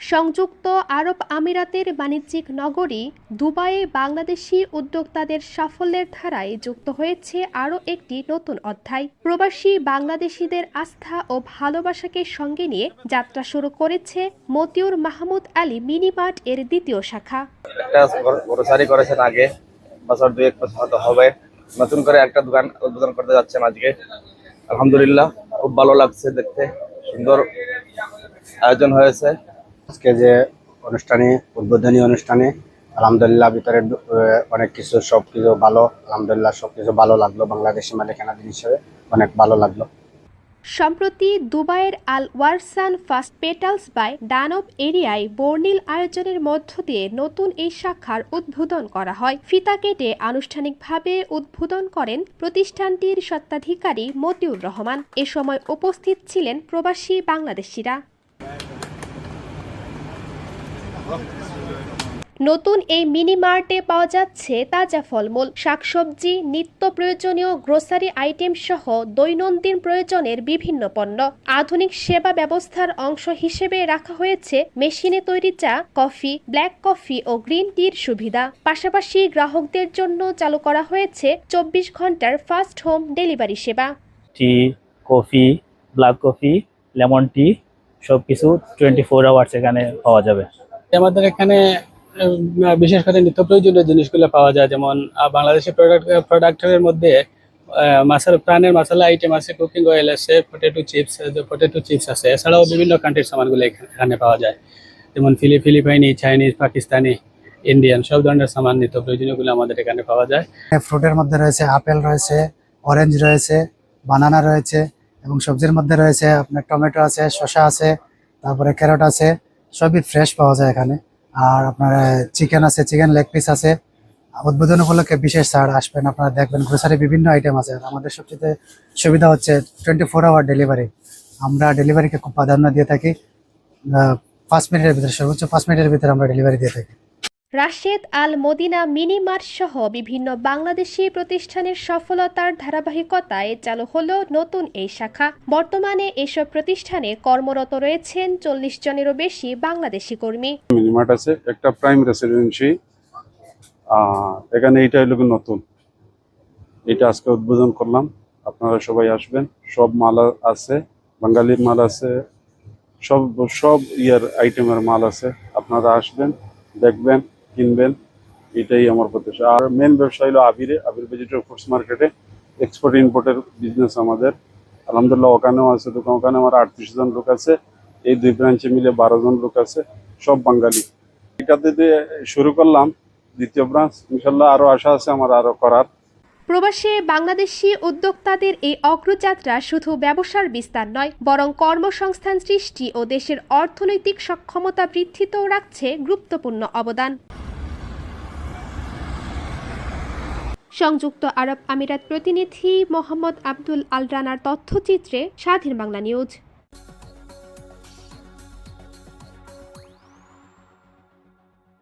সংযুক্ত আরব আমিরাতের বাণিজ্যিক নগরী দুবাইয়ে বাংলাদেশি উদ্যোক্তাদের সাফল্যের ধারায় যুক্ত হয়েছে আরও একটি নতুন অধ্যায়। প্রবাসী বাংলাদেশিদের আস্থা ও ভালোবাসাকে সঙ্গে নিয়ে যাত্রা শুরু করেছে মতিউর মাহমুদ আলী মিনি মার্ট এর দ্বিতীয় শাখা। একটা গ্রোসারি করেছেন আগে, বছর 2-1 বছর হয়তো হবে। নতুন করে একটা দোকান উদ্বোধন করতে যাচ্ছেন আজকে। আলহামদুলিল্লাহ, খুব ভালো লাগছে দেখতে, সুন্দর আয়োজন হয়েছে। আজকে যে অনুষ্ঠানে উদ্বোধনী অনুষ্ঠানে আলহামদুলিল্লাহ ভিতরে অনেক কিছু সবকিছু ভালো, আলহামদুলিল্লাহ সবকিছু ভালো লাগলো। বাংলাদেশি মালিকানাধীন হিসেবে অনেক ভালো লাগলো। সম্প্রতি দুবাইয়ের আল ওয়ারসান ফার্স্ট পেটালস বাই ডানব এরিয়ায় বর্ণিল আয়োজনের মধ্য দিয়ে নতুন এই শাখার উদ্বোধন করা হয়। ফিতা কেটে আনুষ্ঠানিকভাবে উদ্বোধন করেন প্রতিষ্ঠানটির স্বত্বাধিকারী মতিউর রহমান। এ সময় উপস্থিত ছিলেন প্রবাসী বাংলাদেশিরা। নতুন এই মিনি মার্টে পাওয়া যাচ্ছে তাজা ফলমূল, শাকসবজি, নিত্য প্রয়োজনীয় গ্রোসারি আইটেম সহ দৈনন্দিন প্রয়োজনের বিভিন্ন পণ্য। আধুনিক সেবা ব্যবস্থার অংশ হিসেবে রাখা হয়েছে মেশিনে তৈরি চা, কফি, ব্ল্যাক কফি ও গ্রিন টির সুবিধা। পাশাপাশি গ্রাহকদের জন্য চালু করা হয়েছে 24 ঘন্টার ফাস্ট হোম ডেলিভারি সেবা। Tea, coffee, black coffee, lemon tea সবকিছু 24 আওয়ার্স এখানে পাওয়া যাবে। আমাদের এখানে বিশেষ করে নিত্য প্রয়োজনীয় জিনিসগুলো পাওয়া যায়, যেমন বাংলাদেশের প্রোডাক্টের মধ্যে প্রাণের মশলা আইটেম আছে, কুকিং অয়েল আছে, পটেটো চিপস আছে। এছাড়াও বিভিন্ন কান্ট্রির সামানগুলো এখানে পাওয়া যায়, যেমন ফিলিপাইনি, চাইনিজ, পাকিস্তানি, ইন্ডিয়ান সব ধরনের সামান নিত্য প্রয়োজনীয়গুলো আমাদের এখানে পাওয়া যায়। ফ্রুটের মধ্যে রয়েছে আপেল রয়েছে, অরেঞ্জ রয়েছে, বানানা রয়েছে এবং সবজির মধ্যে রয়েছে আপনার টমেটো আছে, শসা আছে, তারপরে ক্যারট আছে, সবই ফ্রেশ পাওয়া যায় এখানে। আর আপনার চিকেন আছে, চিকেন লেগ পিস আছে। উদ্বোধন উপলক্ষে বিশেষ ছাড়, আসবেন আপনারা দেখবেন। গ্রোসারি বিভিন্ন আইটেম আছে। আর আমাদের সবচেয়ে সুবিধা হচ্ছে 24 আওয়ার ডেলিভারি। আমরা ডেলিভারিকে খুব প্রাধান্য দিয়ে থাকি। 5 মিনিটের ভিতরে, সর্বোচ্চ 5 মিনিটের ভিতরে আমরা ডেলিভারি দিয়ে থাকি। রাশেদ আল মদিনা মিনি মার্ট সহ বিভিন্ন বাংলাদেশি প্রতিষ্ঠানের সফলতার ধারাবাহিকতায় চালু হলো নতুন এই শাখা। বর্তমানে এসব প্রতিষ্ঠানে কর্মরত রয়েছেন 40 জনেরও বেশি বাংলাদেশি কর্মী। মিনি মার্ট আছে, একটা প্রাইম রেসিডেন্সি, এখানে এইটা হলো নতুন, এটা আজকে উদ্বোধন করলাম। আপনারা সবাই আসবেন, সব মাল আছে, বাঙালির মাল আছে, সব ইয়ার আইটেমের মাল আছে। আপনারা আসবেন, দেখবেন, কিনবেন, এটাই আমার প্রত্যাশা। আর মেন ব্যবসা হলো আবির ভেজিটেবল ফুডস মার্কেটে এক্সপোর্ট ইম্পোর্টের বিজনেস আমাদের। আলহামদুলিল্লাহ ওখানেও আছে দোকান, ওখানে আমার 38 জন লোক আছে। এই 2 ব্রাঞ্চে মিলে 12 জন লোক আছে, সব বাঙালি। এটাতে দিয়ে শুরু করলাম, দ্বিতীয় ব্রাঞ্চ ইনশাল্লাহ আরো আশা আছে আমার আরো করার। প্রবাসী বাংলাদেশি উদ্যোক্তাদের এই অগ্রযাত্রা শুধু ব্যবসার বিস্তার নয়, বরং কর্মসংস্থান সৃষ্টি ও দেশের অর্থনৈতিক সক্ষমতা বৃদ্ধিতেও রাখছে গুরুত্বপূর্ণ অবদান। সংযুক্ত আরব আমিরাত প্রতিনিধি মোহাম্মদ আব্দুল আল রানার তথ্যচিত্রে স্বাধীন বাংলা নিউজ।